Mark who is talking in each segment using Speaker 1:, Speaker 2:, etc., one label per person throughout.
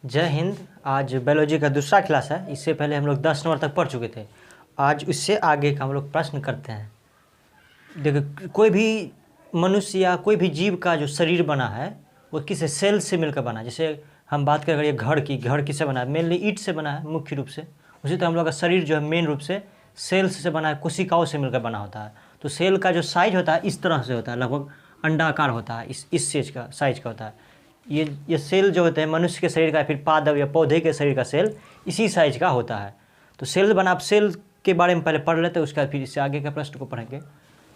Speaker 1: जय हिंद। आज बायोलॉजी का दूसरा क्लास है। इससे पहले हम लोग 10 नंबर तक पढ़ चुके थे। आज इससे आगे का हम लोग प्रश्न करते हैं। देखो, कोई भी मनुष्य या कोई भी जीव का जो शरीर बना है वो किसी सेल से मिलकर बना है। जैसे हम बात करें ये घर किससे बना है, मेनली ईंट से बना है मुख्य रूप से। उसी तरह हम लोग का शरीर जो है मेन रूप से सेल्स से बना है, कोशिकाओं से मिलकर बना होता है। तो सेल का जो साइज होता है इस तरह से होता है, लगभग अंडाकार होता है, इस साइज का होता है। ये सेल जो होते हैं मनुष्य के शरीर का, फिर पादप या पौधे के शरीर का सेल इसी साइज का होता है। तो सेल बना, आप सेल के बारे में पहले पढ़ लेते हैं, उसके बाद फिर इससे आगे का प्रश्न को पढ़ेंगे।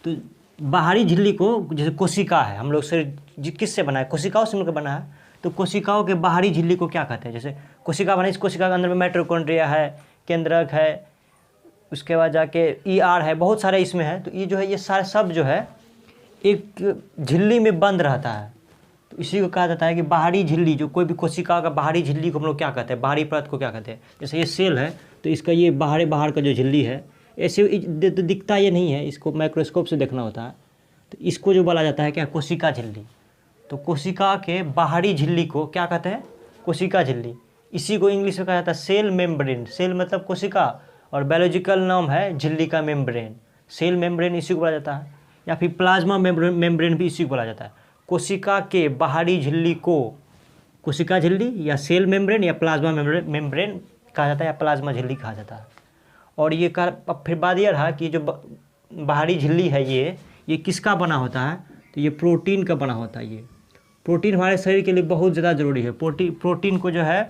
Speaker 1: तो बाहरी झिल्ली को, जैसे कोशिका है, हम लोग शरीर किससे बना है, कोशिकाओं से मिलकर बना है। तो कोशिकाओं के बाहरी झिल्ली को क्या कहते हैं? जैसे कोशिका बना, इस कोशिका के अंदर में माइटोकॉन्ड्रिया है, केंद्रक है, उसके बाद जाके ER है, बहुत सारे इसमें है। तो ये जो है, ये सारे सब जो है एक झिल्ली में बंद रहता है। तो इसी को कहा जाता है कि बाहरी झिल्ली। जो कोई भी कोशिका का बाहरी झिल्ली को हम लोग क्या कहते हैं, बाहरी परत को क्या कहते हैं? जैसे ये सेल है तो इसका ये बाहर का जो झिल्ली है, ऐसे तो दिखता ये नहीं है, इसको माइक्रोस्कोप से देखना होता है। तो इसको जो बोला जाता है क्या, कोशिका झिल्ली। तो कोशिका के बाहरी झिल्ली को क्या कहते हैं, कोशिका झिल्ली। इसी को इंग्लिश में कहा जाता है सेल मेम्ब्रेन। सेल मतलब कोशिका, और बायोलॉजिकल नाम है झिल्ली का मेम्ब्रेन। सेल मेम्ब्रेन इसी को बोला जाता है, या फिर प्लाज्मा मेम्ब्रेन भी इसी को बोला जाता है। कोशिका के बाहरी झिल्ली को कोशिका झिल्ली या सेल मेम्ब्रेन या प्लाज्मा मेम्ब्रेन कहा जाता है, या प्लाज्मा झिल्ली कहा जाता है। और ये अब फिर बात यह रहा कि जो बाहरी झिल्ली है ये किसका बना होता है? तो ये प्रोटीन का बना होता है। ये प्रोटीन हमारे शरीर के लिए बहुत ज़्यादा ज़रूरी है। प्रोटीन को जो है,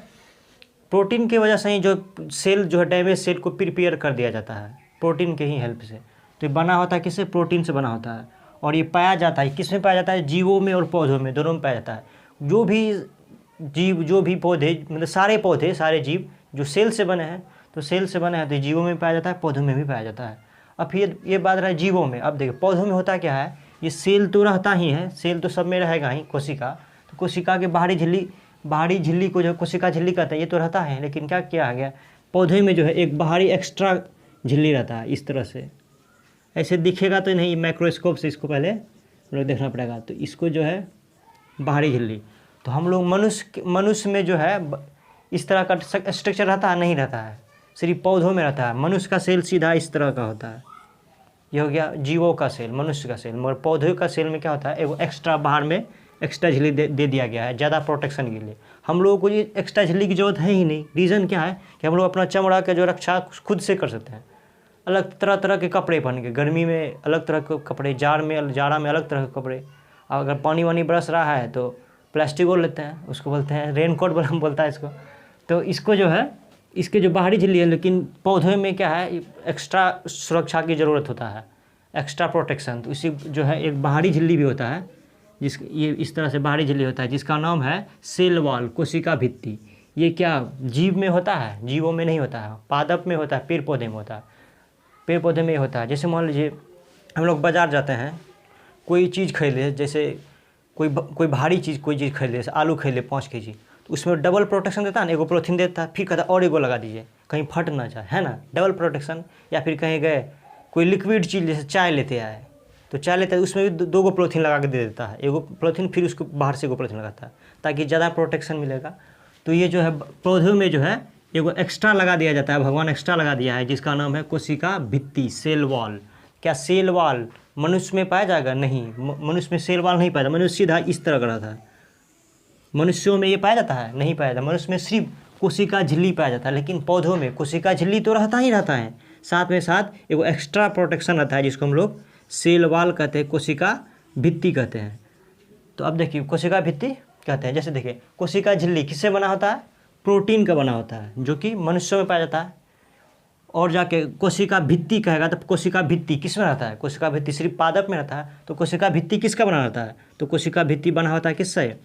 Speaker 1: प्रोटीन की वजह से ही जो सेल जो है, डैमेज सेल को प्रिपेयर कर दिया जाता है प्रोटीन के ही हेल्प से। तो ये बना होता है किससे? प्रोटीन से बना होता है। और ये पाया जाता है किस में पाया जाता है? जीवों में और पौधों में, दोनों में पाया जाता है। जो भी जीव, जो भी पौधे, मतलब सारे पौधे, सारे जीव जो सेल से बने हैं, तो सेल से बने हैं तो जीवों में पाया जाता है, पौधों में भी पाया जाता है। अब फिर ये बात रहा जीवों में। अब देखिए पौधों में होता क्या है, ये सेल तो रहता ही है, सेल तो सब में रहेगा ही, कोशिका। तो कोशिका के बाहरी झिल्ली को जो कोशिका झिल्ली कहते हैं, ये तो रहता है। लेकिन क्या किया गया, पौधे में जो है एक बाहरी एक्स्ट्रा झिल्ली रहता है, इस तरह से। ऐसे दिखेगा तो नहीं, माइक्रोस्कोप से इसको पहले हम लोग देखना पड़ेगा। तो इसको जो है बाहरी झिल्ली। तो हम लोग मनुष्य में जो है इस तरह का स्ट्रक्चर रहता है, नहीं रहता है, सिर्फ पौधों में रहता है। मनुष्य का सेल सीधा इस तरह का होता है। ये हो गया जीवों का सेल, मनुष्य का सेल। मगर पौधों का सेल में क्या होता है, एक एक्स्ट्रा बाहर में एक्स्ट्रा झिल्ली दे दिया गया है, ज़्यादा प्रोटेक्शन के लिए। हम लोगों को ये एक्स्ट्रा झिल्ली की ज़रूरत है ही नहीं। रीज़न क्या है कि हम लोग अपना चमड़ा का जो रक्षा खुद से कर सकते हैं। अलग तरह तरह के कपड़े पहन के, गर्मी में अलग तरह के कपड़े, जाड़ा में अलग तरह के कपड़े। अगर पानी वानी बरस रहा है तो प्लास्टिक ओढ़ लेते हैं, उसको बोलते हैं रेनकोट बोलता है इसको। तो इसको जो है, इसके जो बाहरी झिल्ली है, लेकिन पौधे में क्या है, एक्स्ट्रा सुरक्षा की ज़रूरत होता है, एक्स्ट्रा प्रोटेक्शन। तो इसी जो है एक बाहरी झिल्ली भी होता है, ये इस तरह से बाहरी झिल्ली होता है, जिसका नाम है सेल वॉल, कोशिका भित्ति। ये क्या जीव में होता है? जीवों में नहीं होता है, पादप में होता है, पेड़ पौधे में होता है। पेड़ पौधे में होता है। जैसे मान लीजिए हम लोग बाज़ार जाते हैं, कोई चीज़ खरीदे, जैसे कोई भारी चीज़, कोई चीज़ खरीदे, जैसे आलू खरीद ले 5 kg, तो उसमें डबल प्रोटेक्शन देता है ना, एगो पॉलीथीन देता है, फिर कहता है और एगो लगा दीजिए कहीं फट ना जाए, है ना, डबल प्रोटेक्शन। या फिर कहीं गए कोई लिक्विड चीज़, जैसे चाय लेते आए, तो चाय लेते हैं उसमें भी 2 पॉलीथीन लगा के दे देता है, एगो पॉलीथीन, फिर उसको बाहर से एगो पॉलीथीन लगाता है, ताकि ज़्यादा प्रोटेक्शन मिलेगा। तो ये जो है पौधों में जो है एगो एक्स्ट्रा लगा दिया जाता है, भगवान एक्स्ट्रा लगा दिया है, जिसका नाम है कोशिका भित्ति, सेल वॉल। क्या सेल वॉल मनुष्य में पाया जाएगा? नहीं, मनुष्य में सेल वॉल नहीं पाया जाता। मनुष्य सीधा इस तरह का रहता है। मनुष्यों में ये पाया जाता है? नहीं पाया जाता। मनुष्य में सिर्फ कोशिका झिल्ली पाया जाता है। लेकिन पौधों में कोशिका झिल्ली तो रहता ही रहता है, साथ में साथ एगो एक्स्ट्रा प्रोटेक्शन रहता है, जिसको हम लोग सेल वॉल कहते हैं, कोशिका भित्ति कहते हैं। तो अब देखिए कोशिका भित्ति कहते हैं। जैसे देखिए कोशिका झिल्ली किससे बना होता है? प्रोटीन का बना होता है, जो कि मनुष्यों में पाया जाता है। और जाके कोशिका भित्ति कहेगा तो कोशिका भित्ति किस में रहता है? कोशिका भित्ति सिर्फ पादप में रहता है। तो कोशिका भित्ति किसका बना रहता है? तो कोशिका भित्ति बना होता है किससे?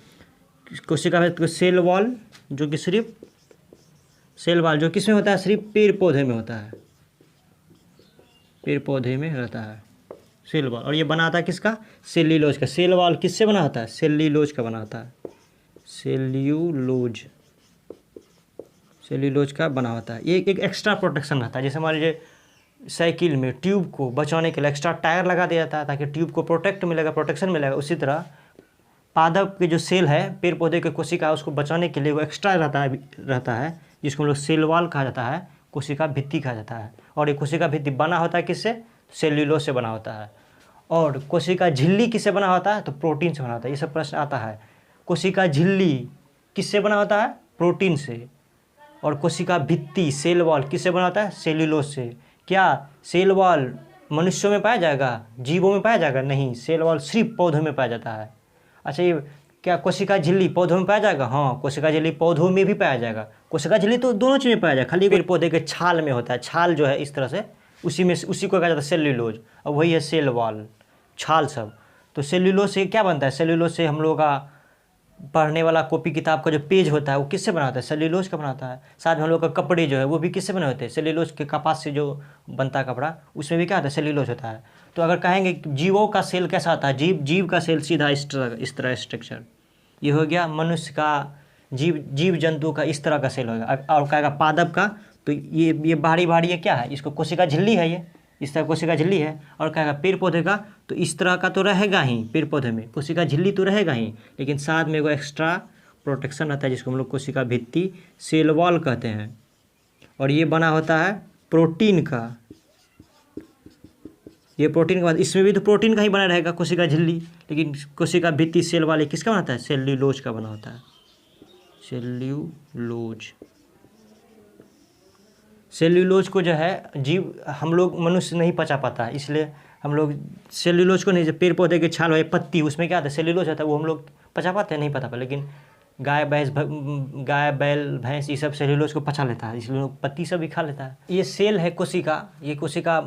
Speaker 1: कोशिका भित्ति सेल वॉल, जो कि सिर्फ सेल वॉल जो किस में होता है? सिर्फ पेड़ पौधे में होता है, पेड़ पौधे में रहता है सेल वॉल। और ये बना होता है किसका? सेल्यूलोज का। सेल वॉल किससे बना होता है? सेल्यूलोज का बना होता है, सेल्यूलोज का बना होता है। ये एक एक्स्ट्रा प्रोटेक्शन रहता है। जैसे मान लीजिए साइकिल में ट्यूब को बचाने के लिए एक्स्ट्रा टायर लगा दिया जाता है, ताकि ट्यूब को प्रोटेक्शन मिलेगा। उसी तरह पादप के जो सेल है पेड़ पौधे के कोशिका उसको बचाने के लिए वो एक्स्ट्रा रहता है जिसको हम लोग सेल वॉल कहा जाता है, कोशिका भित्ति कहा जाता है। और ये कोशिका भित्ति बना होता है किससे? सेल्यूलोज से बना होता है। और कोशिका झिल्ली किससे बना होता है? तो प्रोटीन से बना होता है। ये सब प्रश्न आता है। कोशिका झिल्ली किससे बना होता है? प्रोटीन से। और कोशिका भित्ति सेल वॉल किससे बना होता है? सेल्यूलोज से। क्या सेल वॉल मनुष्यों में पाया जाएगा, जीवों में पाया जाएगा? नहीं, सेल वॉल सिर्फ पौधों में पाया जाता है। अच्छा, ये क्या कोशिका झिल्ली पौधों में पाया जाएगा? हाँ, कोशिका झिल्ली पौधों में भी पाया जाएगा। कोशिका झिल्ली तो दोनों चीज़ में पाया जाएगा, खाली पेड़ पौधे के छाल में होता है। छाल जो है इस तरह से, उसी को कहा जाता है सेल्यूलोज, और वही है सेल वॉल, छाल सब। तो सेल्यूलोज से क्या बनता है? सेल्यूलोज से हम लोगों का पढ़ने वाला कॉपी किताब का जो पेज होता है वो किससे बना होता है? सेल्यूलोज का बनाता है। साथ में हम लोग का कपड़े जो है वो भी किससे बने होते हैं? सेल्यूलोज के कपास से जो बनता है कपड़ा, उसमें भी क्या होता है? सेल्यूलोज होता है। तो अगर कहेंगे जीवों का सेल कैसा होता है? जीव का सेल सीधा इस तरह स्ट्रक्चर, ये हो गया मनुष्य का, जीव जंतु का इस तरह का सेल होगा। और कहेगा पादप का, तो ये बाहरी ये क्या है? इसको कोशिका झिल्ली है, ये इस तरह कोशिका झिल्ली है। और कहेगा पेड़ पौधे का, तो इस तरह का तो रहेगा ही, पेड़ पौधे में कोशिका झिल्ली तो रहेगा ही, लेकिन साथ में वो एक्स्ट्रा प्रोटेक्शन आता है जिसको हम लोग कोशिका भित्ति सेल वॉल कहते हैं। और ये बना होता है प्रोटीन का। ये प्रोटीन के बाद इसमें भी तो प्रोटीन का ही बना रहेगा कोशिका झिल्ली, लेकिन कोशिका भित्ति सेल वाले किसका बनाता है? सेल्यूलोज का बना होता है, सेल्यूलोज। सेल्यूलोज को जो है जीव हम लोग मनुष्य नहीं पचा पाता है, इसलिए हम लोग सेल्यूलोज को नहीं, जब पेड़ पौधे के छाल है पत्ती उसमें क्या आता है? सेल्यूलोज आता है, वो हम लोग पचा पाते हैं? नहीं पता पाते। लेकिन गाय बैल भैंस ये सब सेल्यूलोज को पचा लेता है, इसलिए लोग पत्ती सब भी खा लेता है। ये सेल है कोशिका। ये कोशिका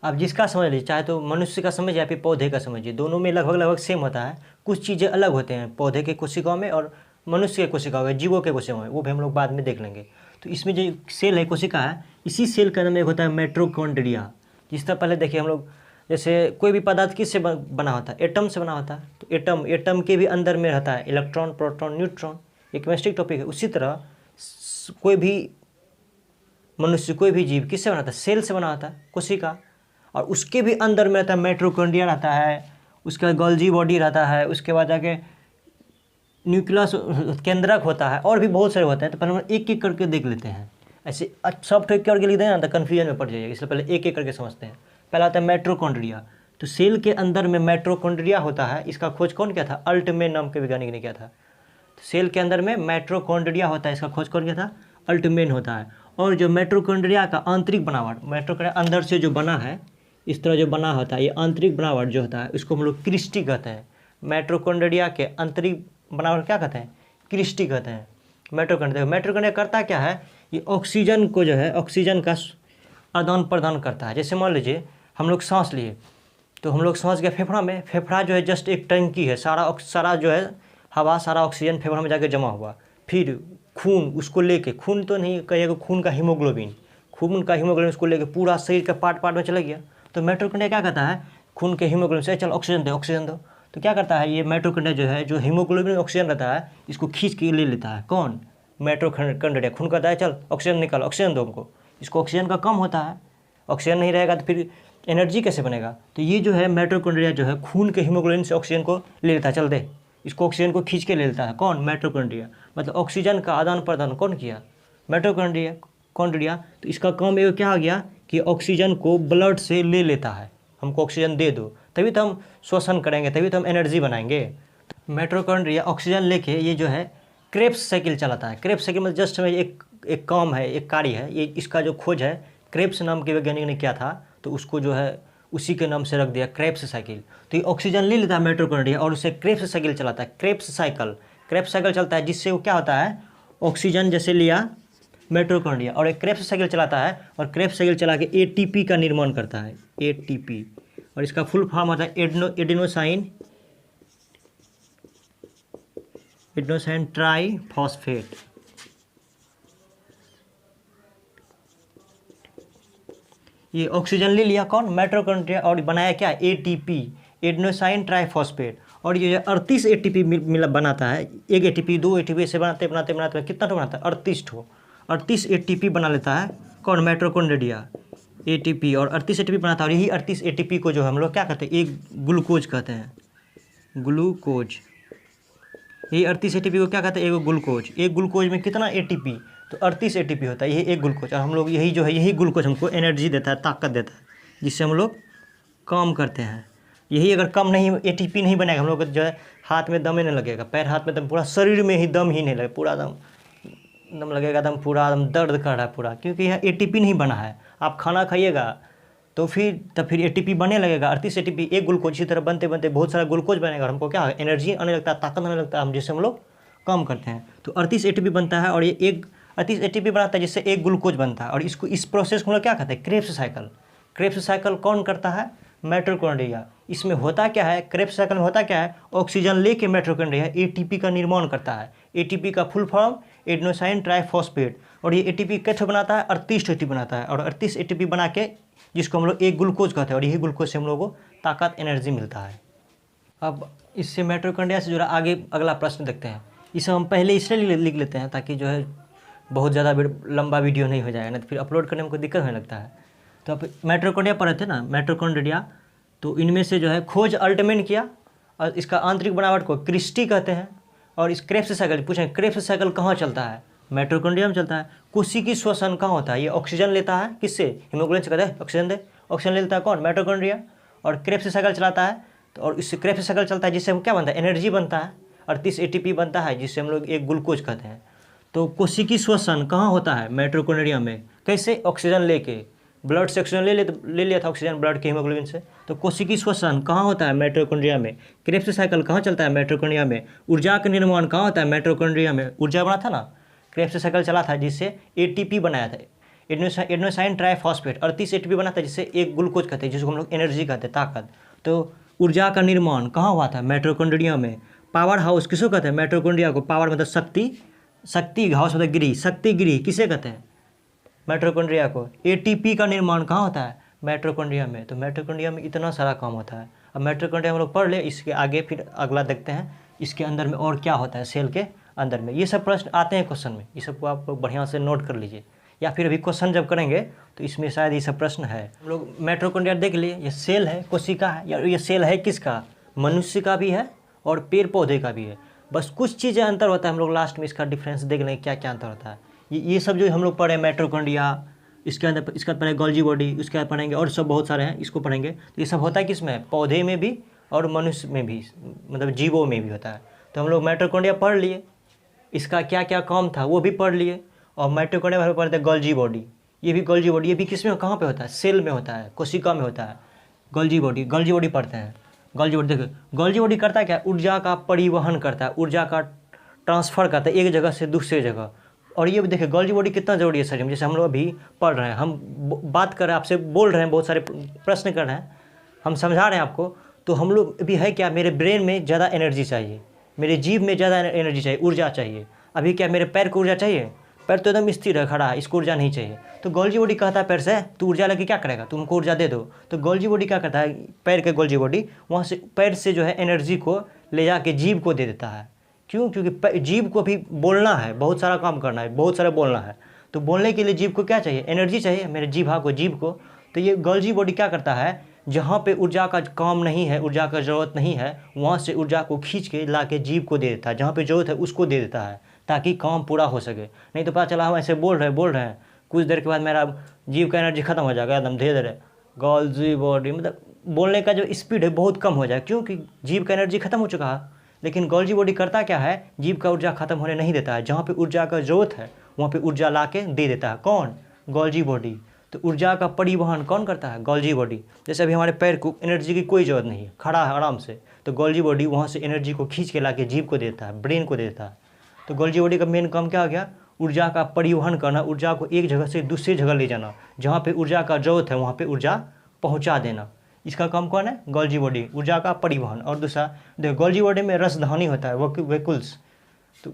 Speaker 1: आप जिसका समझ लीजिए, चाहे तो मनुष्य का समझिए या फिर पौधे का समझिए, दोनों में लगभग सेम होता है। कुछ चीज़ें अलग होते हैं पौधे के कोशिकाओं में और मनुष्य के कोशिकाओं में, जीवों के कोशिकाओं में, वो भी हम लोग बाद में देख लेंगे। तो इसमें जो सेल है कोशिका है, इसी सेल के अंदर में एक होता है माइटोकॉन्ड्रिया। जिस तरह पहले देखिए हम लोग, जैसे कोई भी पदार्थ किससे बना होता है? एटम से बना होता है। तो एटम के भी अंदर में रहता है इलेक्ट्रॉन, प्रोटॉन, न्यूट्रॉन। ये केमिस्ट्री टॉपिक है। उसी तरह कोई भी मनुष्य, कोई भी जीव किससे बना होता है? सेल से बना होता है, कोशिका। और उसके भी अंदर में रहता है माइटोकॉन्ड्रिया रहता है, उसका गोल्जी बॉडी रहता है, उसके बाद जाके न्यूक्लियस केंद्रक होता है, और भी बहुत सारे होते हैं। तो पहले हम एक एक करके देख लेते हैं। ऐसे सब ठोक करके लिख देना तो कन्फ्यूजन में पड़ जाएगा, इसलिए पहले एक एक करके समझते हैं। पहला आता है माइटोकॉन्ड्रिया। तो सेल के अंदर में माइटोकॉन्ड्रिया होता है। इसका खोज कौन किया था? अल्टमेन नाम के वैज्ञानिक ने किया था। तो सेल के अंदर में माइटोकॉन्ड्रिया होता है, इसका खोज कौन किया था? अल्टमेन होता है। और जो माइटोकॉन्ड्रिया का आंतरिक बनावट, माइटोकॉन्ड्रिया अंदर से जो बना है, इस तरह जो बना होता है, ये आंतरिक बनावट जो होता है इसको हम लोग क्रिस्टी कहते हैं। माइटोकॉन्ड्रिया के आंतरिक बनावट क्या कहते हैं? क्रिस्टी कहते हैं। माइटोकॉन्ड्रिया करता क्या है? ये ऑक्सीजन को जो है, ऑक्सीजन का आदान प्रदान करता है। जैसे मान लीजिए हम लोग सांस लिए, तो हम लोग सांस गए फेफड़ा में। फेफड़ा जो है जस्ट एक टंकी है, सारा जो है हवा, सारा ऑक्सीजन फेफड़ा में जाके जमा हुआ। फिर खून उसको लेके, खून तो नहीं कहिएगा, खून का हीमोग्लोबिन उसको लेके पूरा शरीर के पार्ट में चला गया। तो माइटोकॉन्ड्रिया क्या कहता है? खून के हीमोग्लोबिन से चल ऑक्सीजन दो। तो क्या करता है ये माइटोकॉन्ड्रिया जो है, जो हीमोग्लोबिन ऑक्सीजन रहता है, इसको खींच के ले लेता है। कौन? माइटोकॉन्ड्रिया। खून कहता है चल ऑक्सीजन निकाल, ऑक्सीजन दो हमको। इसको ऑक्सीजन का कम होता है, ऑक्सीजन नहीं रहेगा तो फिर एनर्जी कैसे बनेगा? तो ये जो है माइटोकॉन्ड्रिया जो है खून के हीमोग्लोबिन से ऑक्सीजन को ले लेता है, चल दे, इसको ऑक्सीजन को खींच के ले लेता है। कौन? माइटोकॉन्ड्रिया। मतलब ऑक्सीजन का आदान प्रदान कौन किया? माइटोकॉन्ड्रिया। तो इसका काम ये क्या हो गया कि ऑक्सीजन को ब्लड से ले लेता है, हमको ऑक्सीजन दे दो, तभी तो हम श्वसन करेंगे, तभी तो हम एनर्जी बनाएंगे। माइटोकॉन्ड्रिया ऑक्सीजन लेके ये जो है क्रेब्स साइकिल चलाता है। क्रेब्स साइकिल में जस्ट में एक काम है, एक कार्य है। ये इसका जो खोज है क्रेब्स नाम के वैज्ञानिक ने किया था, तो उसको जो है उसी के नाम से रख दिया क्रेब्स साइकिल। तो ये ऑक्सीजन ले लेता है माइटोकॉन्ड्रिया और उसे क्रेब्स साइकिल चलाता है। क्रेब्स साइकिल चलता है, जिससे वो क्या होता है? ऑक्सीजन जैसे लिया माइटोकॉन्ड्रिया और एक क्रेब्स साइकिल चलाता है, और क्रेब्स साइकिल चला के एटीपी का निर्माण करता है, एटीपी। और इसका फुल फॉर्म होता है एडेनोसाइन ट्राइफॉस्फेट। ये ऑक्सीजन ले लिया कौन? माइटोकॉन्ड्रिया, और बनाया क्या? ATP, adenosine triphosphate. और ये 38 एटीपी बनाता है। एक एटीपी, 2 एटीपी से बनाते कितना ठो बनाता है? 38 एटीपी बना लेता है। कौन? Mitochondria, ATP. और 38 एटीपी बनाता है, और यही 38 एटीपी को जो हम लोग क्या कहते हैं? एक ग्लूकोज कहते हैं, ग्लूकोज। ये 38 एटीपी को क्या कहते हैं, एक ग्लूकोज। एक ग्लूकोज में कितना एटीपी, तो 38 एटीपी होता है, यही एक ग्लूकोज। और हम लोग यही जो है, यही ग्लूकोज हमको एनर्जी देता है, ताकत देता है, जिससे हम लोग काम करते हैं। यही अगर कम नहीं, एटीपी नहीं बनेगा, हम लोग जो है हाथ में दम ही नहीं लगेगा, पैर हाथ में दम, पूरा शरीर में ही दम ही नहीं लगेगा, पूरा दम लगेगा, दम पूरा दम दर्द कर रहा है पूरा, क्योंकि यह एटीपी नहीं बना है। आप खाना खाइएगा तो फिर एटीपी बनने लगेगा, 38 एटीपी एक ग्लूकोज। इसी तरह बनते बनते बहुत सारा ग्लूकोज बनेगा, हमको क्या एनर्जी आने लगता है, ताकत आने लगता है, हम जिससे हम लोग काम करते हैं। तो 38 एटीपी बनता है, और ये एक 38 एटीपी बनाता है जिससे एक ग्लूकोज बनता है। और इसको, इस प्रोसेस को हम लोग क्या कहते हैं, क्रेब्स साइकिल। क्रेब्स साइकिल कौन करता है, माइटोकॉन्ड्रिया। इसमें होता क्या है, क्रेब्स साइकिल में होता क्या है, ऑक्सीजन लेके माइटोकॉन्ड्रिया एटीपी का निर्माण करता है। एटीपी का फुल फॉर्म एडेनोसाइन ट्राइफॉस्फेट। और ये एटीपी कैसे बनाता है, 38 एटीपी बनाता है। और 38 एटीपी बना के जिसको हम लोग एक ग्लूकोज कहते हैं, और यही ग्लूकोज से हम लोग को ताकत एनर्जी मिलता है। अब इससे माइटोकॉन्ड्रिया से जुड़ा आगे अगला प्रश्न देखते हैं। इसे हम पहले इसलिए लिख लेते हैं ताकि जो है बहुत ज़्यादा लंबा वीडियो नहीं हो जाएगा, नहीं तो फिर अपलोड करने में कोई दिक्कत होने लगता है। तो अब माइटोकॉन्ड्रिया पढ़े थे ना, माइटोकॉन्ड्रिया, तो इनमें से जो है खोज अल्टमैन किया, और इसका आंतरिक बनावट को क्रिस्टी कहते हैं। और इस क्रेब्स साइकिल पूछें, क्रेब्स साइकिल कहाँ चलता है, माइटोकॉन्ड्रिया में चलता है। कोशिकी श्वसन कहाँ होता है, ये ऑक्सीजन लेता है, किससे, हीमोग्लोबिन से कहते हैं ऑक्सीजन दे, ऑक्सीजन लेता है कौन, माइटोकॉन्ड्रिया। और क्रेब्स साइकिल चलाता है, तो और इससे क्रेब्स साइकिल चलता है जिससे हम क्या बनता है, एनर्जी बनता है, 38 एटीपी बनता है, जिससे हम लोग एक ग्लूकोज कहते हैं। तो कोशिकी श्वसन कहाँ होता है, माइटोकॉन्ड्रिया में। कैसे, ऑक्सीजन लेके, ब्लड से ऑक्सीजन ले लिया था ऑक्सीजन ब्लड के हीमोग्लोबिन से। तो कोशिकी श्वसन कहाँ होता है, माइटोकॉन्ड्रिया में। क्रेब्स साइकिल कहाँ चलता है, माइटोकॉन्ड्रिया में। ऊर्जा का निर्माण कहाँ होता है, माइटोकॉन्ड्रिया में। ऊर्जा बना था ना, क्रेब्स साइकिल चला था जिससे एटीपी बनाया था, एडेनोसाइन ट्राइफॉस्फेट। 38 एटीपी बना था जिससे एक ग्लूकोज कहते हैं, जिसको हम लोग एनर्जी कहते हैं, ताकत। तो ऊर्जा का निर्माण कहाँ हुआ था, माइटोकॉन्ड्रिया में। पावर हाउस किसको कहते हैं, माइटोकॉन्ड्रिया को। पावर मतलब शक्ति, शक्ति हाउस मतलब गृह, शक्ति गृह किसे कहते हैं, माइटोकॉन्ड्रिया को। एटीपी का निर्माण कहाँ होता है, माइटोकॉन्ड्रिया में। तो माइटोकॉन्ड्रिया में इतना सारा काम होता है। अब माइटोकॉन्ड्रिया हम लोग पढ़ ले, इसके आगे फिर अगला देखते हैं इसके अंदर में और क्या होता है, सेल के अंदर में। ये सब प्रश्न आते हैं क्वेश्चन में, ये सबको आप बढ़िया से नोट कर लीजिए, या फिर अभी क्वेश्चन जब करेंगे तो इसमें शायद ये सब प्रश्न है। हम लोग माइटोकॉन्ड्रिया देख लिए, ये सेल है, कोशिका है, या ये सेल है किसका, मनुष्य का भी है और पेड़ पौधे का भी है। बस कुछ चीज़ें अंतर होता है, हम लोग लास्ट में इसका डिफरेंस देख लेंगे क्या क्या अंतर होता है। ये सब जो हम लोग पढ़े माइटोकॉन्ड्रिया, इसके अंदर इसका पढ़ेंगे गोल्जी बॉडी, उसके बाद पढ़ेंगे और सब बहुत सारे हैं, इसको पढ़ेंगे। तो ये सब होता है किस में, पौधे में भी और मनुष्य में भी, मतलब जीवों में भी होता है। तो हम लोग माइटोकॉन्ड्रिया पढ़ लिए, इसका क्या क्या काम था वो भी पढ़ लिए। और माइटोकॉन्ड्रिया में पढ़ते हैं गोल्जी बॉडी, ये भी गोल्जी बॉडी, ये भी किस में, कहाँ पे होता है, सेल में होता है, कोशिका में होता है। गोल्जी बॉडी पढ़ते हैं। गोल्जी बॉडी देखो, गोल्जी बॉडी करता है क्या, ऊर्जा का परिवहन करता है, ऊर्जा का ट्रांसफ़र करता है एक जगह से दूसरे जगह। और ये देखिए गोल्जी बॉडी कितना ज़रूरी है शरीर में, जैसे हम लोग अभी पढ़ रहे हैं, हम बात कर रहे हैं आपसे, बोल रहे हैं, बहुत सारे प्रश्न कर रहे हैं, हम समझा रहे हैं आपको। तो हम लोग अभी है क्या, मेरे ब्रेन में ज़्यादा एनर्जी चाहिए, मेरे जीभ में ज़्यादा एनर्जी चाहिए, ऊर्जा चाहिए। अभी क्या मेरे पैर को ऊर्जा चाहिए, पैर तो एकदम स्थिर है, खड़ा है, इसको ऊर्जा नहीं चाहिए। तो गोल्जी बॉडी कहता है पैर से, तू ऊर्जा लेके क्या करेगा, तुमको ऊर्जा दे दो। तो गोल्जी बॉडी क्या करता है, पैर के गोल्जी बॉडी वहाँ से पैर से जो है एनर्जी को ले जाके जीभ को दे देता है। क्यों, क्योंकि जीभ को भी बोलना है, बहुत सारा काम करना है, बहुत सारा बोलना है। तो बोलने के लिए जीभ को क्या चाहिए, एनर्जी चाहिए, मेरे जीभा को, जीभ को। तो ये गोल्जी बॉडी क्या करता है, जहाँ पे ऊर्जा का काम नहीं है, ऊर्जा का ज़रूरत नहीं है, वहाँ से ऊर्जा को खींच के ला के जीभ को दे देता है, जहाँ पे ज़रूरत है उसको दे देता है, ताकि काम पूरा हो सके। नहीं तो पता चला हम ऐसे बोल रहे हैं, कुछ देर के बाद मेरा जीभ का एनर्जी खत्म हो जाएगा, एकदम धीरे धीरे गोल्जी बॉडी, मतलब बोलने का जो स्पीड है बहुत कम हो जाए, क्योंकि जीभ का एनर्जी खत्म हो चुका है। लेकिन गोल्जी बॉडी करता क्या है, जीभ का ऊर्जा खत्म होने नहीं देता है, जहाँ पे ऊर्जा का ज़रूरत है वहाँ पे ऊर्जा ला के दे देता है। कौन, गोल्जी बॉडी। तो ऊर्जा का परिवहन कौन करता है, गोल्जी बॉडी। जैसे अभी हमारे पैर को एनर्जी की कोई ज़रूरत नहीं है, खड़ा है आराम से, तो गोल्जी बॉडी वहाँ से एनर्जी को खींच के ला के जीभ को देता है, ब्रेन को देता है। तो गोल्जी बॉडी का मेन काम क्या हो गया, ऊर्जा का परिवहन करना, ऊर्जा को एक जगह से दूसरी जगह ले जाना, जहाँ पे ऊर्जा का ज़रूरत है वहाँ पे ऊर्जा पहुँचा देना। इसका काम कौन है, गोल्जी बॉडी, ऊर्जा का परिवहन। और दूसरा देखो, गोल्जी बॉडी में रसधानी होता है, वैकुल्स। तो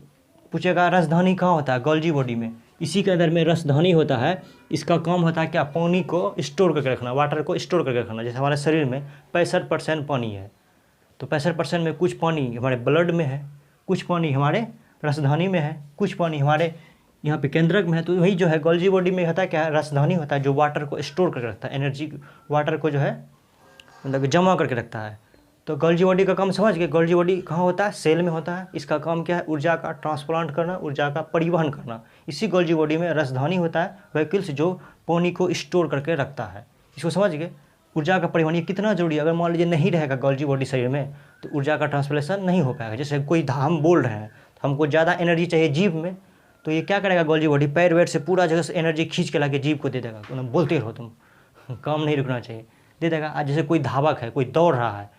Speaker 1: पूछेगा रसधानी कहाँ होता है, गोल्जी बॉडी में, इसी के अंदर में रसधानी होता है। इसका काम होता है क्या, पानी को स्टोर करके रखना, वाटर को स्टोर करके रखना। जैसे हमारे शरीर में 65% पानी है, तो 65% में कुछ पानी हमारे ब्लड में है, कुछ पानी हमारे रसधानी में है, कुछ पानी हमारे यहाँ पे केंद्रक में है। तो वही जो है गोल्जी बॉडी में होता है क्या, रसधानी होता है, जो वाटर को स्टोर करके रखता है, एनर्जी वाटर को जो है मतलब जमा करके रखता है। तो गोल्जी बॉडी का काम समझ गए। गोल्जी बॉडी कहाँ होता है? सेल में होता है। इसका काम क्या है? ऊर्जा का ट्रांसप्लांट करना, ऊर्जा का परिवहन करना। इसी गोल्जी बॉडी में राजधानी होता है, व्हीकल्स जो पानी को स्टोर करके रखता है। इसको समझ गए। ऊर्जा का परिवहन ये कितना जरूरी है। अगर मान लीजिए नहीं रहेगा गोल्जी बॉडी शरीर में तो ऊर्जा का ट्रांसलेशन नहीं हो पाएगा। जैसे कोई हम बोल रहे हैं तो हमको ज़्यादा एनर्जी चाहिए जीभ में, तो ये क्या करेगा गोल्जी बॉडी? पैर वैर से पूरा जगह से एनर्जी खींच के लाके जीभ को दे देगा। तुम बोलते रहो, तुम काम नहीं रुकना चाहिए, दे देगा। आज जैसे कोई धावक है, कोई दौड़ रहा है,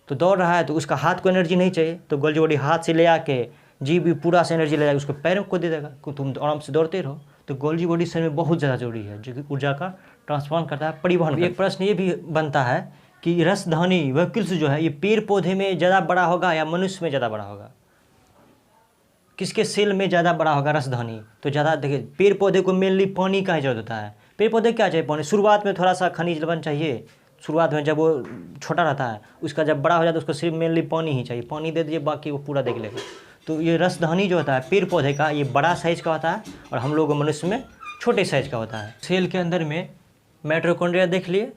Speaker 1: तो दौड़ रहा है तो उसका हाथ को एनर्जी नहीं चाहिए, तो गोल्जी बॉडी हाथ से ले आके जीभ भी पूरा से एनर्जी ले जाएगा, उसको पैरों को दे देगा, तुम आराम से दौड़ते रहो। तो गोल्जी बॉडी शरीर में बहुत ज़्यादा जरूरी है, जो कि ऊर्जा का ट्रांसफर करता है, परिवहन। एक प्रश्न ये भी बनता है कि रसधानी व्हीकल्स जो है ये पेड़ पौधे में ज़्यादा बड़ा होगा या मनुष्य में ज़्यादा बड़ा होगा? किसके सेल में ज़्यादा बड़ा होगा रसधानी? तो ज़्यादा देखिए, पेड़ पौधे को मेनली पानी का ही जरूरत होता है। पेड़ पौधे क्या चाहिए? पानी। शुरुआत में थोड़ा सा खनिज लवण चाहिए, शुरुआत में जब वो छोटा रहता है, उसका जब बड़ा हो जाता है उसको सिर्फ मेनली पानी ही चाहिए। पानी दे दीजिए, बाकी वो पूरा देख लेगा। तो ये रसधानी जो होता है पेड़ पौधे का, ये बड़ा साइज़ का होता है और हम लोग मनुष्य में छोटे साइज़ का होता है। सेल के अंदर में माइटोकॉन्ड्रिया देख लिए,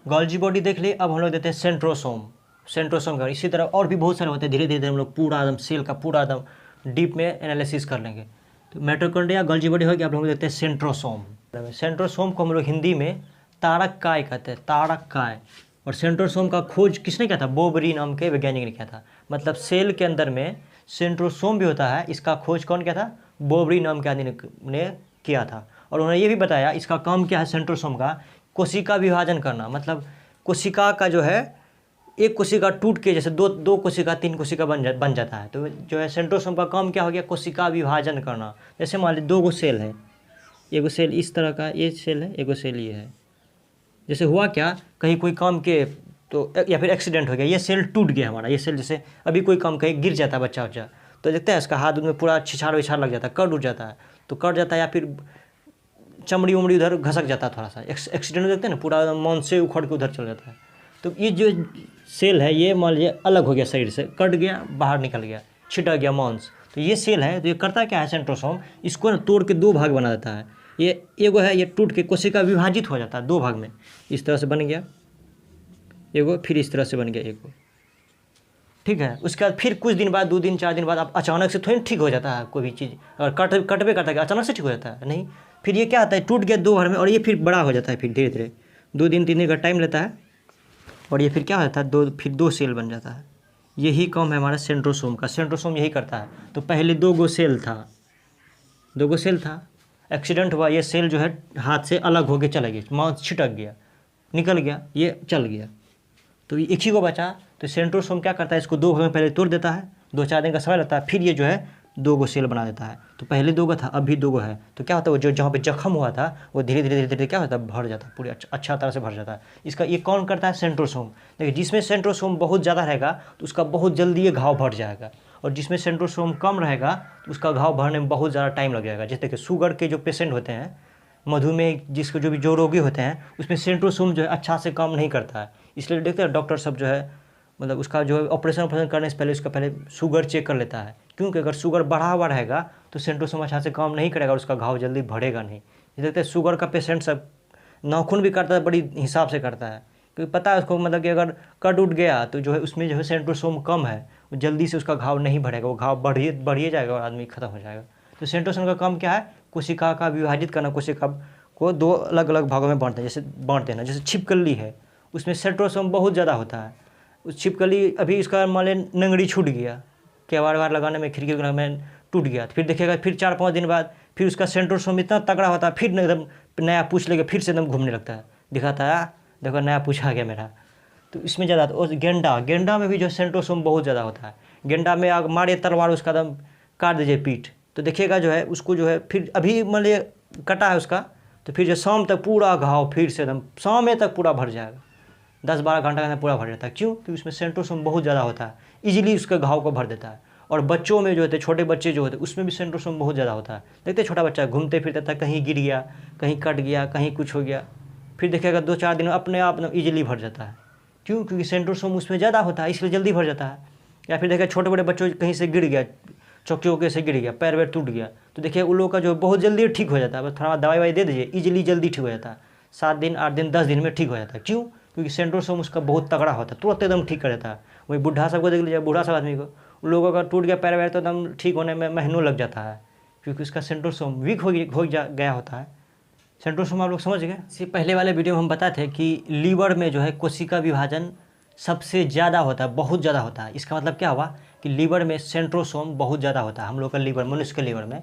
Speaker 1: गोल्जी बॉडी देख लिए, अब हम लोग देते हैं सेंट्रोसोम। सेंट्रोसोम का इसी तरह और भी बहुत सारे होते हैं। धीरे धीरे हम लोग पूरा एकदम सेल का पूरा एकदम डीप में एनालिसिस कर लेंगे। तो माइटोकॉन्ड्रिया, गोल्जी बॉडी हो गया, आप लोग देखते हैं सेंट्रोसोम। सेंट्रोसोम को हम लोग हिंदी में तारक काय कहते हैं, तारक काय। और सेंट्रोसोम का खोज किसने किया था? बोबरी नाम के वैज्ञानिक ने किया था। मतलब सेल के अंदर में सेंट्रोसोम भी होता है, इसका खोज कौन किया था? बोबरी नाम के आदमी ने किया था। और उन्होंने ये भी बताया इसका काम क्या है सेंट्रोसोम का? कोशिका विभाजन करना। मतलब कोशिका का जो है, एक कोशिका टूट के जैसे दो कोशिका, तीन कोशिका बन जाता है। तो जो है सेंट्रोसोम का काम क्या हो गया? कोशिका विभाजन करना। जैसे मान लीजिए 2 गो सेल है, एगो सेल इस तरह का ये सेल है, एगो सेल ये है। जैसे हुआ क्या, कहीं कोई काम के तो या फिर एक्सीडेंट हो गया, ये सेल टूट गया हमारा। ये सेल जैसे अभी कोई काम कहीं गिर जाता है बच्चा उच्चा, तो देखते हैं इसका हाथ में पूरा छिछार विछार लग जाता है, कट उठ जाता है, तो कट जाता है, या फिर चमड़ी उमड़ी उधर घसक जाता है थोड़ा सा। एक्सीडेंट देखते हैं ना, पूरा मन से उखड़ के उधर चल जाता है। तो ये जो सेल है ये मान लीजिए अलग हो गया शरीर से, कट गया, बाहर निकल गया, छिटक गया मांस, तो ये सेल है। तो ये करता क्या है सेंट्रोसोम? इसको ना तोड़ के 2 भाग बना देता है। ये एगो है, ये टूट के कोशिका विभाजित हो जाता है 2 भाग में। इस तरह से बन गया एगो, फिर इस तरह से बन गया एगो, ठीक है। उसके बाद फिर कुछ दिन बाद, 2 दिन 4 दिन बाद अब अचानक से थोड़ी ठीक हो जाता है कोई भी चीज़। और कटवे करता है अचानक से ठीक हो जाता है? नहीं, फिर ये क्या होता है, टूट गया 2 भाग में और ये फिर बड़ा हो जाता है। फिर धीरे धीरे 2 दिन 3 दिन का टाइम लेता है और ये फिर क्या होता है, फिर 2 सेल बन जाता है। यही काम है हमारा सेंट्रोसोम का। सेंट्रोसोम यही करता है। तो पहले 2 गो सेल था, 2 गो सेल था, एक्सीडेंट हुआ, ये सेल जो है हाथ से अलग हो के चला गया, मांस छिटक गया, निकल गया, ये चल गया, तो ये एक ही को बचा। तो सेंट्रोसोम क्या करता है, इसको 2 भाग में पहले तोड़ देता है, 2-4 दिन का समय लगता है, फिर ये जो है 2 गो सेल बना देता है। तो पहले 2 गो था, अब भी 2 गो है। तो क्या होता है, वो जो जहाँ पे जख्म हुआ था वो धीरे धीरे धीरे धीरे क्या होता है, भर जाता है, पूरी अच्छा तरह से भर जाता है। इसका ये कौन करता है? सेंट्रोसोम। देखिए, जिसमें सेंट्रोसोम बहुत ज़्यादा रहेगा तो उसका बहुत जल्दी ये घाव भर जाएगा, और जिसमें सेंट्रोसोम कम रहेगा तो उसका घाव भरने में बहुत ज़्यादा टाइम लग जाएगा। जैसे देखिए, शुगर के जो पेशेंट होते हैं, मधुमेह जिसको जो रोगी होते हैं, उसमें सेंट्रोसोम जो है अच्छा से काम नहीं करता है। इसलिए देखते हैं डॉक्टर सब जो है, मतलब उसका जो ऑपरेशन करने से पहले उसका पहले शुगर चेक कर लेता है, क्योंकि अगर शुगर बढ़ा हुआ रहेगा तो सेंट्रोसोम अच्छा से काम नहीं करेगा और उसका घाव जल्दी भरेगा नहीं। ये देखते हैं शुगर का पेशेंट सब नाखून भी काटता है, बड़ी हिसाब से करता है, क्योंकि पता है उसको, मतलब कि अगर कट उठ गया तो जो है उसमें जो है सेंट्रोसोम कम है, वो जल्दी से उसका घाव नहीं भरेगा, वो घाव बढ़िए जाएगा और आदमी खत्म हो जाएगा। तो सेंट्रोसोम का काम क्या है? कोशिका का विभाजित करना, कोशिका को 2 अलग अलग भागों में बांटते हैं। जैसे छिपकली है, उसमें सेंट्रोसोम बहुत ज़्यादा होता है। उस छिपकली अभी इसका मान लें नंगड़ी छूट गया, केवाड़ लगाने में, खिड़की लगाने में टूट गया, तो फिर देखिएगा फिर 4-5 दिन बाद फिर उसका सेंट्रोसोम इतना तगड़ा होता है, फिर एकदम नया पूछ लेके फिर से एकदम घूमने लगता है, दिखाता है देखो नया पूछ आ गया मेरा। तो इसमें ज़्यादा। और गेंडा में भी जो सेंट्रोसोम बहुत ज़्यादा होता है। गेंडा में आग मारे तलवार, उसका एकदम काट दीजिए पीठ, तो देखिएगा जो है उसको जो है फिर अभी मान लीजिए कटा है उसका, तो फिर जो शाम तक पूरा घाव फिर से एकदम शाम तक पूरा भर जाएगा, 10-12 घंटा के अंदर पूरा भर जाता है। क्यों? क्योंकि उसमें सेंट्रोसोम बहुत ज़्यादा होता है, इजीली उसके घाव को भर देता है। और बच्चों में जो होते हैं, छोटे बच्चे जो होते हैं, उसमें भी सेंट्रोसोम बहुत ज़्यादा होता है। देखते छोटा बच्चा घूमते फिरता था, कहीं गिर गया, कहीं कट गया, कहीं कुछ हो गया, फिर देखिएगा 2-4 दिन में अपने आप ईजिली भर जाता है। क्यों? क्योंकि सेंट्रोसोम उसमें ज़्यादा होता है, इसलिए जल्दी भर जाता है। या फिर देखिए छोटे बड़े बच्चों कहीं से गिर गया, चौके से गिर गया, पैर वैर टूट गया, तो देखिए उन लोगों का जो बहुत जल्दी ठीक हो जाता है। बस थोड़ा दवाई दे दीजिए, ईजिली जल्दी ठीक हो जाता है, 7 दिन 8 दिन 10 दिन में ठीक हो जाता है। क्यों? क्योंकि सेंट्रोसोम उसका बहुत तगड़ा होता है, तुरंत एकदम ठीक कर देता है। वही बुढ़ा सबको देख लीजिए, बूढ़ा सब आदमी को, उन लोगों का टूट गया पैर वैर तो एकदम ठीक होने में महीनों लग जाता है, क्योंकि उसका सेंट्रोसोम वीक हो गया होता है। सेंट्रोसोम आप लोग समझ गए। इससे पहले वाले वीडियो में हम बताए थे कि लीवर में जो है कोशिका विभाजन सबसे ज़्यादा होता है, बहुत ज़्यादा होता है। इसका मतलब क्या हुआ कि लीवर में सेंट्रोसोम बहुत ज़्यादा होता है। हम लोग का लीवर, मनुष्य के लीवर में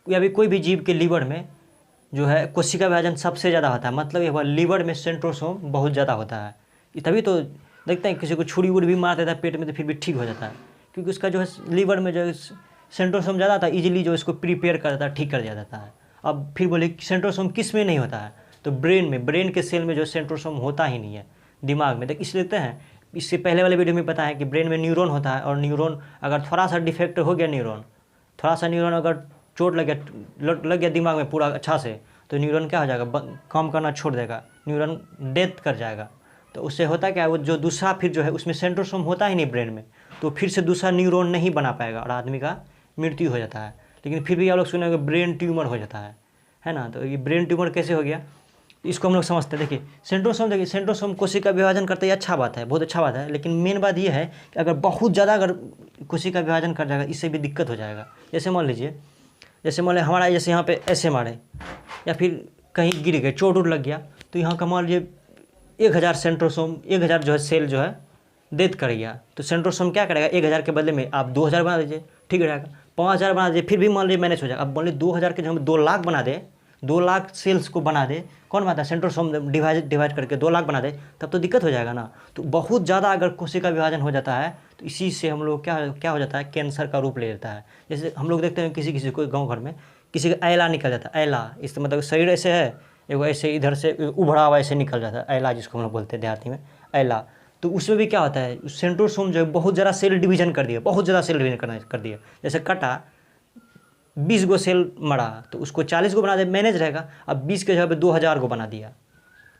Speaker 1: या भी कोई भी जीव के लीवर में जो है कोशिका विभाजन सबसे ज़्यादा होता है। मतलब ये हुआ लीवर में सेंट्रोसोम बहुत ज़्यादा होता है। तभी तो देखते हैं किसी को छुरी वुरी भी मार देता है पेट में तो फिर भी ठीक हो जाता है, क्योंकि उसका जो है लीवर में जो है सेंट्रोसोम ज़्यादा था, इजीली जो इसको प्रिपेयर कर देता है, ठीक कर दिया जाता है। अब फिर बोले सेंट्रोसोम किस में नहीं होता है, तो ब्रेन में, ब्रेन के सेल में जो सेंट्रोसोम होता ही नहीं है, दिमाग में। तो इसलिए लेते हैं, इससे पहले वाले वीडियो में बताया है कि ब्रेन में न्यूरॉन होता है, और न्यूरॉन अगर थोड़ा सा डिफेक्ट हो गया, थोड़ा सा न्यूरॉन अगर चोट लग गया दिमाग में पूरा अच्छा से, तो न्यूरॉन क्या हो जाएगा, काम करना छोड़ देगा, न्यूरॉन डेथ कर जाएगा। तो उससे होता क्या है, वो जो दूसरा फिर जो है उसमें सेंट्रोसोम होता ही नहीं ब्रेन में, तो फिर से दूसरा न्यूरॉन नहीं बना पाएगा और आदमी का मृत्यु हो जाता है। लेकिन फिर भी आप लोग सुनेंगे ब्रेन ट्यूमर हो जाता है ना। तो ये ब्रेन ट्यूमर कैसे हो गया, इसको हम लोग समझते हैं। देखिए सेंट्रोसोम कोशिका विभाजन करते ही अच्छा बात है, बहुत अच्छा बात है, लेकिन मेन बात ये है कि अगर बहुत ज़्यादा अगर कोशिका विभाजन कर जाएगा, इससे भी दिक्कत हो जाएगा। जैसे मान लीजिए, हमारा जैसे यहाँ पे ऐसे मारे या फिर कहीं गिर गए, चोट लग गया, तो यहाँ का मान लीजिए 1000 सेंट्रोसोम, 1000 जो है सेल जो है डेथ कर गया, तो सेंट्रोसोम क्या करेगा, 1000 के बदले में आप 2000 बना दीजिए, ठीक रहेगा। 5000 बना दीजिए, फिर भी मान लीजिए मैनेज हो जाएगा। अब मान लीजिए 2000 के जो हम 2 लाख बना दे, 2 लाख सेल्स को बना दे, कौन बनाता है, सेंट्रोसोम डिवाइड करके 2 लाख बना दे, तब तो दिक्कत हो जाएगा ना। तो बहुत ज़्यादा अगर कोशिका विभाजन हो जाता है, तो इसी से हम लोग क्या हो जाता है, कैंसर का रूप ले लेता है। जैसे हम लोग देखते हैं किसी को गाँव घर में किसी का ऐला निकल जाता है, ऐला, इससे मतलब शरीर ऐसे है, एगो ऐसे इधर से उभरा हुआ ऐसे निकल जाता है, ऐला जिसको हम लोग बोलते हैं देहाती में, ऐला। तो उसमें भी क्या होता है, सेंट्रोसोम जो है बहुत ज़्यादा सेल डिवीजन कर दिया, बहुत ज़्यादा सेल डिवीजन कर दिया। जैसे कटा 20 गो सेल मरा, तो उसको 40 गो बना दे, मैनेज रहेगा। अब 20 के जगह पे 2000 को बना दिया,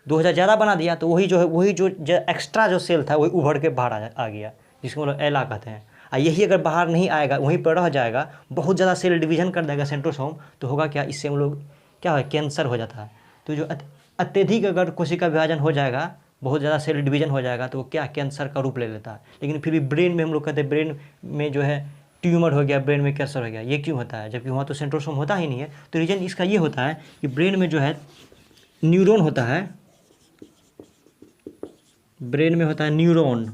Speaker 1: 2000 ज़्यादा बना दिया, तो वही जो एक्स्ट्रा जो सेल था वही उभर के बाहर आ गया, जिसको हम लोग ऐला कहते हैं। और यही अगर बाहर नहीं आएगा, वहीं पर रह जाएगा, बहुत ज़्यादा सेल डिवीजन कर देगा सेंट्रोसोम, तो होगा क्या, इससे हम लोग क्या है, कैंसर हो जाता है। तो जो अत्यधिक अगर कोशिका विभाजन हो जाएगा, बहुत ज़्यादा सेल डिवीजन हो जाएगा, तो वो क्या, कैंसर का रूप ले लेता है। लेकिन फिर भी ब्रेन में हम लोग कहते हैं, ब्रेन में जो है ट्यूमर हो गया, ब्रेन में कैंसर हो गया, ये क्यों होता है, जबकि वहाँ तो सेंट्रोसोम होता ही नहीं है। तो रीज़न इसका ये होता है कि ब्रेन में जो है न्यूरॉन होता है, ब्रेन में होता है न्यूरॉन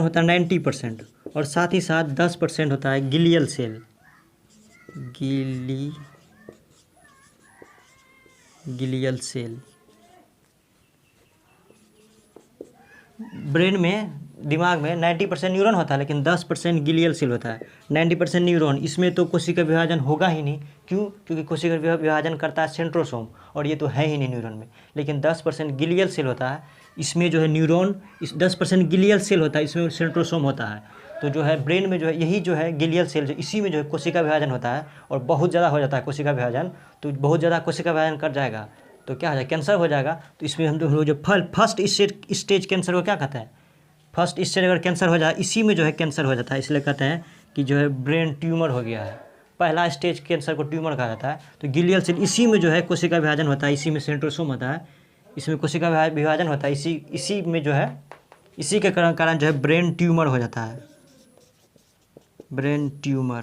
Speaker 1: होता है 90%, और साथ ही साथ 10% होता है glial cell, glial cell. Brain में, दिमाग में 90% न्यूरॉन होता है, लेकिन 10% गिलियल सेल होता है। 90% न्यूरॉन, इसमें तो कोशिका विभाजन होगा ही नहीं। क्यों, क्योंकि कोशिका विभाजन करता है सेंट्रोसोम, और ये तो है ही नहीं न्यूरॉन में। लेकिन 10% गिलियल सेल होता है, इसमें जो है न्यूरॉन, इस 10% गिलियल सेल होता है, इसमें सेंट्रोसोम होता है। तो जो है ब्रेन में जो है यही जो है गिलियल सेल, जो इसी में जो है कोशिका विभाजन होता है, और बहुत ज़्यादा हो जाता है कोशिका विभाजन। तो बहुत ज़्यादा कोशिका विभाजन कर जाएगा तो क्या हो जाएगा, कैंसर हो जाएगा। तो इसमें हम लोग जो फर्स्ट स्टेज कैंसर को क्या कहते हैं, फर्स्ट स्टेज अगर कैंसर हो जाए, इसी में जो है कैंसर हो जाता है, इसलिए कहते हैं कि जो है ब्रेन ट्यूमर हो गया है। पहला स्टेज कैंसर को ट्यूमर कहा जाता है। तो गिलियल सेल, इसी में जो है कोशिका विभाजन होता है, इसी में सेंट्रोसोम होता है, इसमें कोशिका विभाजन होता है, इसी में जो है, इसी के कारण जो है ब्रेन ट्यूमर हो जाता है, ब्रेन ट्यूमर।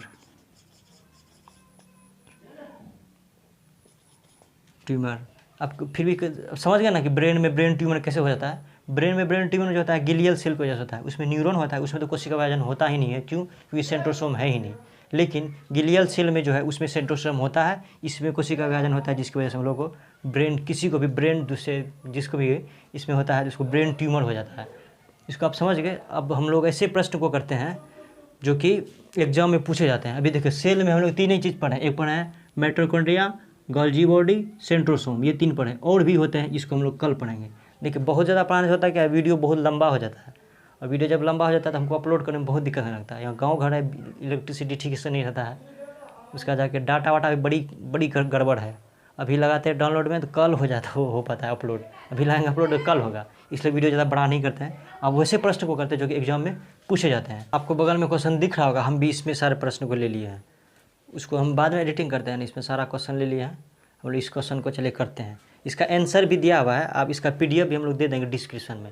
Speaker 1: आपको फिर भी समझ गया ना कि ब्रेन में ब्रेन ट्यूमर कैसे हो जाता है। ब्रेन में ब्रेन ट्यूमर जो होता है गिलियल सेल की वजह से होता है, उसमें न्यूरॉन होता है, उसमें तो कोशिका विभाजन होता ही नहीं है। क्यों, क्योंकि सेंट्रोसोम है ही नहीं। लेकिन गिलियल सेल में जो है उसमें सेंट्रोसोम होता है, इसमें कोशिका विभाजन होता है, जिसकी वजह से हम लोग को ब्रेन, किसी को भी ब्रेन दूसरे जिसको भी इसमें होता है, जिसको ब्रेन ट्यूमर हो जाता है। इसको आप समझ गए। अब हम लोग ऐसे प्रश्न को करते हैं जो कि एग्जाम में पूछे जाते हैं। अभी देखिए सेल में हम लोग 3 ही चीज़ पढ़े, एक पढ़े हैं माइटोकॉन्ड्रिया, गोल्गी बॉडी, सेंट्रोसोम, ये 3 पढ़े, और भी होते हैं, इसको हम लोग कल पढ़ेंगे। देखिए बहुत ज़्यादा पढ़ाने से होता है क्या, वीडियो बहुत लंबा हो जाता है, और वीडियो जब लंबा हो जाता है तो हमको अपलोड करने में बहुत दिक्कत होने लगता है। यहाँ गांव घर है, इलेक्ट्रिसिटी ठीक से नहीं रहता है, उसका जाके डाटा वाटा भी बड़ी गड़बड़ है। अभी लगाते हैं डाउनलोड में तो कल हो जाता हो पाता है अपलोड, अभी लगाएंगे अपलोड तो कल होगा, इसलिए वीडियो ज़्यादा बड़ा नहीं करते हैं। अब वैसे प्रश्न को करते हैं जो कि एग्जाम में पूछे जाते हैं। आपको बगल में क्वेश्चन दिख रहा होगा, हम भी इसमें सारे प्रश्न को ले लिए हैं, उसको हम बाद में एडिटिंग करते हैं, इसमें सारा क्वेश्चन ले लिए हैं। हम लोग इस क्वेश्चन को चलिए करते हैं। इसका आंसर भी दिया हुआ है, आप इसका PDF भी हम लोग दे देंगे डिस्क्रिप्शन में,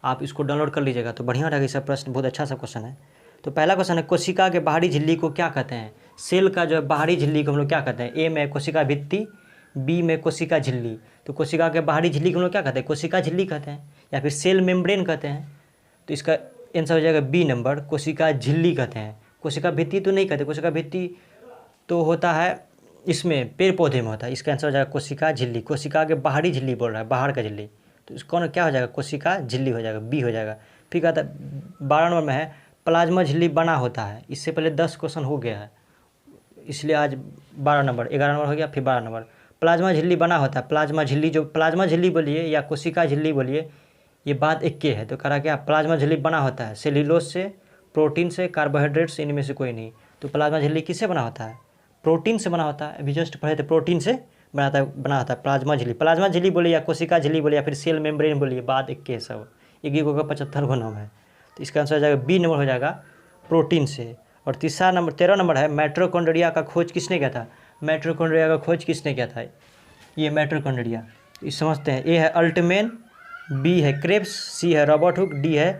Speaker 1: आप इसको डाउनलोड कर लीजिएगा तो बढ़िया रहेगा। इसका प्रश्न बहुत अच्छा सा क्वेश्चन है। तो पहला क्वेश्चन है, कोशिका के बाहरी झिल्ली को क्या कहते हैं? सेल का जो है बाहरी झिल्ली को हम लोग क्या कहते हैं? ए में कोशिका भित्ति, बी में कोशिका झिल्ली। तो कोशिका के बाहरी झिल्ली को हम लोग क्या कहते हैं? कोशिका झिल्ली कहते हैं, या फिर सेल मेम्ब्रेन कहते हैं। तो इसका आंसर हो जाएगा बी नंबर, कोशिका झिल्ली कहते हैं। कोशिका भित्ति तो नहीं कहते, कोशिका भित्ति तो होता है इसमें पेड़ पौधे में होता है। इसका आंसर हो जाएगा कोशिका झिल्ली। कोशिका के बाहरी झिल्ली बोल रहा है, बाहर का झिल्ली, तो इसको क्या हो जाएगा? कोशिका झिल्ली हो जाएगा, बी हो जाएगा। फिर कहता है 12 नंबर में है, प्लाज्मा झिल्ली बना होता है। इससे पहले 10 क्वेश्चन हो गया है, इसलिए आज 12 नंबर, 11 नंबर हो गया, फिर 12 नंबर। प्लाज्मा झिल्ली बना होता है। प्लाज्मा झिल्ली, जो प्लाज्मा झिल्ली बोलिए या कोशिका झिल्ली बोलिए, ये बात एक के है। तो कह रहा क्या? प्लाज्मा झिल्ली बना होता है सेल्यूलोज से, प्रोटीन से, कार्बोहाइड्रेट से, इनमें से कोई नहीं। तो प्लाज्मा झिल्ली किससे बना होता है? प्रोटीन से बना होता है। अभी जस्ट पढ़े थे, प्रोटीन से बना होता है प्लाज्मा झिल्ली। प्लाज्मा झिल्ली बोलिए या कोशिका झिल्ली बोलिए या फिर सेल मेम्ब्रेन बोलिए, बात एक के सब, एक होगा 75 नाम है। तो इसका आंसर हो जाएगा बी नंबर, हो जाएगा प्रोटीन से। और तीसरा नंबर 13 नंबर है, माइटोकॉन्ड्रिया का खोज किसने किया था? माइटोकॉन्ड्रिया का खोज किसने किया था? ये माइटोकॉन्ड्रिया, ये समझते हैं। ए है अल्टमैन, बी है क्रेब्स, सी है रॉबर्ट हुक, डी है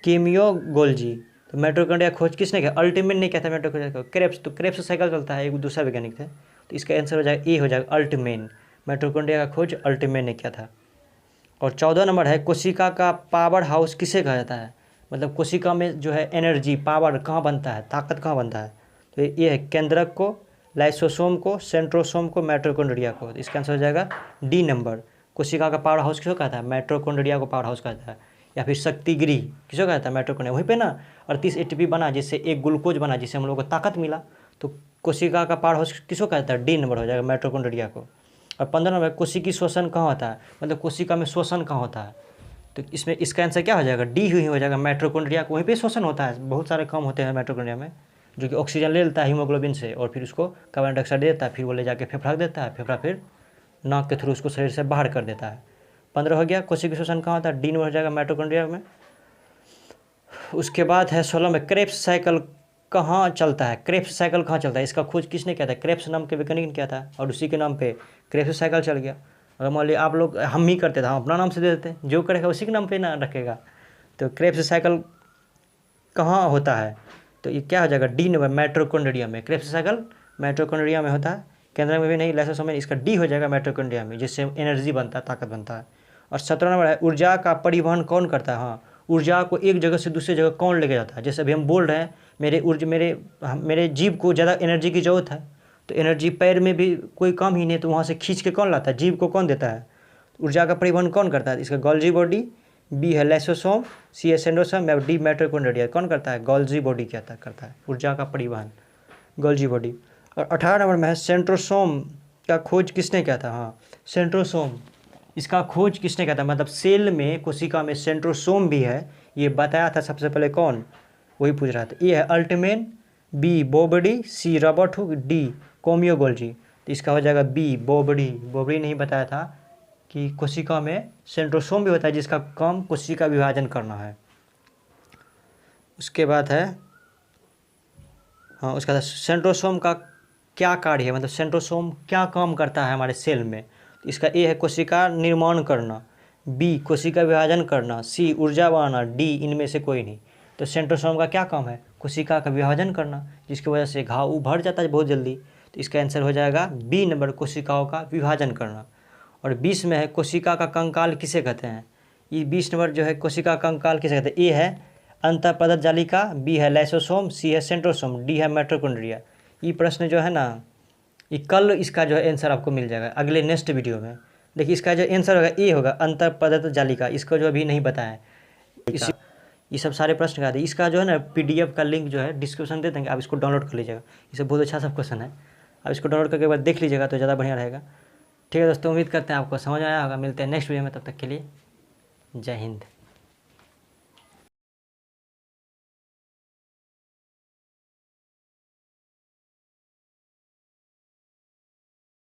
Speaker 1: केमियो गोल्जी। तो माइटोकॉन्ड्रिया खोज किसने किया? अल्टमैन ने किया था माइटोकॉन्ड्रिया को। क्रेब्स, तो क्रेब्स साइकिल चलता है, एक दूसरा वैज्ञानिक थे। तो इसका आंसर हो जाएगा ए, हो जाएगा अल्टमैन। माइटोकॉन्ड्रिया का खोज अल्टमैन ने किया था। और 14 नंबर है, कोशिका का पावर हाउस किसे कहा जाता है? मतलब कोशिका में जो है एनर्जी, पावर कहाँ बनता है, ताकत कहाँ बनता है? तो ये है केंद्रक को, लाइसोसोम को, सेंट्रोसोम को, माइटोकॉन्ड्रिया को। तो इसका आंसर हो जाएगा डी नंबर। कोशिका का पावर हाउस किसको कहता है? माइटोकॉन्ड्रिया को पावर हाउस कहता है। या फिर शक्तिगृह किसको कहता है? माइटोकॉन्ड्रिया। वहीं पे ना 38 ATP बना, जिससे एक ग्लूकोज बना, जिससे हम लोग को ताकत मिला। तो कोशिका का पावर हाउस किसको कहता है? डी नंबर हो जाएगा, माइटोकॉन्ड्रिया को। और 15 नंबर, कोशिकी शोषण कहाँ होता है? मतलब कोशिका में शोषण कहाँ होता है? तो इसमें इसका आंसर क्या हो जाएगा? डी ही हो जाएगा, माइटोकॉन्ड्रिया को। वहीं पे शोषण होता है, बहुत सारे काम होते हैं माइटोकॉन्ड्रिया में, जो कि ऑक्सीजन ले लेता है हीमोग्लोबिन से और फिर उसको कार्बन डाइऑक्साइड देता है, फिर वो ले जाके फेफड़ा देता है, फेफड़ा फिर नाक के थ्रू उसको शरीर से बाहर कर देता है। 15 हो गया, कोशिकी शोषण कहाँ होता है? डी नंबर हो जाएगा, माइटोकॉन्ड्रिया में। उसके बाद है 16 में, क्रेब्स साइकिल कहाँ चलता है? क्रेब्स साइकिल कहाँ चलता है? इसका खोज किसने किया था? क्रेब्स नाम के वैज्ञानिक ने किया था, और उसी के नाम पे क्रेब्स साइकिल चल गया। अगर मान लिया आप लोग, हम ही करते थे, हम अपना नाम से दे देते, जो करेगा उसी के नाम पे ना रखेगा। तो क्रेब्स साइकिल कहाँ होता है? तो ये क्या हो जाएगा? डी नंबर, माइटोकॉन्ड्रिया में। क्रेब्स साइकिल माइटोकॉन्ड्रिया में होता है, केंद्र में भी नहीं, लाइसोसोम में। इसका डी हो जाएगा, माइटोकॉन्ड्रिया में, जिससे एनर्जी बनता है, ताकत बनता है। और 17 नंबर है, ऊर्जा का परिवहन कौन करता है? हाँ, ऊर्जा को एक जगह से दूसरी जगह कौन लेके जाता है? जैसे अभी हम बोल रहे हैं, मेरे जीव को ज़्यादा एनर्जी की ज़रूरत है, तो एनर्जी पैर में भी कोई काम ही नहीं, तो वहाँ से खींच के कौन लाता है? जीव को कौन देता है? ऊर्जा का परिवहन कौन करता है? इसका गोल्जी बॉडी, बी है लाइसोसोम, सी है सेंट्रोसोम, डी माइटोकॉन्ड्रिया। कौन करता है? गोल्जी बॉडी करता है ऊर्जा का परिवहन, गोल्जी बॉडी। और 18 नंबर में है, सेंट्रोसोम का खोज किसने किया था? हाँ, सेंट्रोसोम, इसका खोज किसने किया था? मतलब सेल में, कोशिका में सेंट्रोसोम भी है, ये बताया था सबसे पहले कौन? वही पूछ रहा था। ए है अल्टमैन, बी बोबडी, C Robert Hooke, D Camillo Golgi. तो इसका हो जाएगा बी, बोबडी नहीं बताया था कि कोशिका में सेंट्रोसोम भी होता है, जिसका काम कोशिका विभाजन करना है। उसके बाद है, हाँ, उसका बाद सेंट्रोसोम का क्या कार्य है? मतलब सेंट्रोसोम क्या काम करता है हमारे सेल में? तो इसका ए है कोशिका निर्माण करना, बी कोशिका विभाजन करना, सी ऊर्जा बनाना, डी इनमें से कोई नहीं। तो सेंट्रोसोम का क्या काम है? कोशिका का विभाजन करना, जिसकी वजह से घाव उभर जाता है बहुत जल्दी। तो इसका आंसर हो जाएगा बी नंबर, कोशिकाओं का विभाजन करना। और 20 में है, कोशिका का कंकाल किसे कहते हैं? ये 20 नंबर जो है, कोशिका का कंकाल किसे कहते हैं? ए है अंतःपदर जालिका, बी है लाइसोसोम, सी है सेंट्रोसोम, डी है माइटोकॉन्ड्रिया। ये प्रश्न जो है ना, ये कल इसका जो है आंसर आपको मिल जाएगा अगले नेक्स्ट वीडियो में। देखिए इसका जो आंसर होगा ए होगा, अंतःपदर जालिका। इसको जो अभी नहीं बताया इसी, ये सब सारे प्रश्न का इसका जो है ना PDF का लिंक जो है डिस्क्रिप्शन दे देंगे, आप इसको डाउनलोड कर लीजिएगा। ये सब बहुत अच्छा सब क्वेश्चन है, आप इसको डाउनलोड करके बाद देख लीजिएगा तो ज़्यादा बढ़िया रहेगा। ठीक है दोस्तों, उम्मीद करते हैं आपको समझ आया होगा। मिलते हैं नेक्स्ट वीडियो में, तब तक के लिए जय हिंद।